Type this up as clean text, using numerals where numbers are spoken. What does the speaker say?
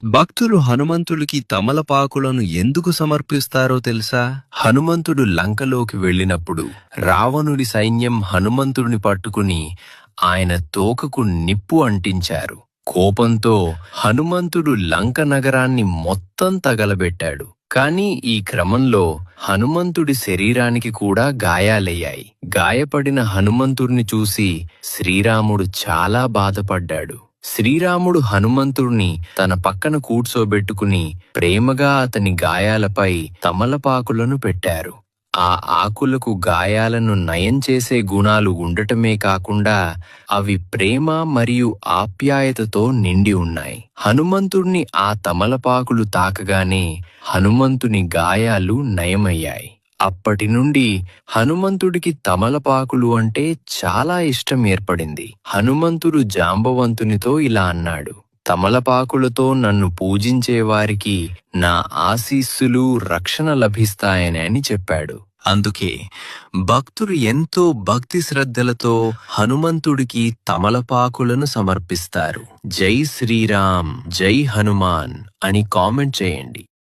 భక్తులు హనుమంతుడికి తమలపాకులను ఎందుకు సమర్పిస్తారో తెలుసా? హనుమంతుడు లంకలోకి వెళ్ళినప్పుడు రావణుడి సైన్యం హనుమంతుడిని పట్టుకుని ఆయన తోకకు నిప్పు అంటించారు. కోపంతో హనుమంతుడు లంక నగరాన్ని మొత్తం తగలబెట్టాడు. కానీ ఈ క్రమంలో హనుమంతుడి శరీరానికి కూడా గాయాలయ్యాయి. గాయపడిన హనుమంతుడిని చూసి శ్రీరాముడు చాలా బాధపడ్డాడు. శ్రీరాముడు హనుమంతుడిని తన పక్కన కూర్చోబెట్టుకుని ప్రేమగా అతని గాయాలపై తమలపాకులను పెట్టారు. ఆ ఆకులకు గాయాలను నయం చేసే గుణాలు ఉండటమే కాకుండా అవి ప్రేమ మరియు ఆప్యాయతతో నిండి ఉన్నాయి. హనుమంతుడిని ఆ తమలపాకులు తాకగానే హనుమంతుని గాయాలు నయమయ్యాయి. అప్పటి నుండి హనుమంతుడికి తమలపాకులు అంటే చాలా ఇష్టం ఏర్పడింది. హనుమంతుడు జాంబవంతునితో ఇలా అన్నాడు: తమలపాకులతో నన్ను పూజించే వారికి నా ఆశీస్సులు రక్షణ లభిస్తాయని అని చెప్పాడు. అందుకే భక్తులు ఎంతో భక్తి శ్రద్ధలతో హనుమంతుడికి తమలపాకులను సమర్పిస్తారు. జై శ్రీరామ్, జై హనుమాన్ అని కామెంట్ చేయండి.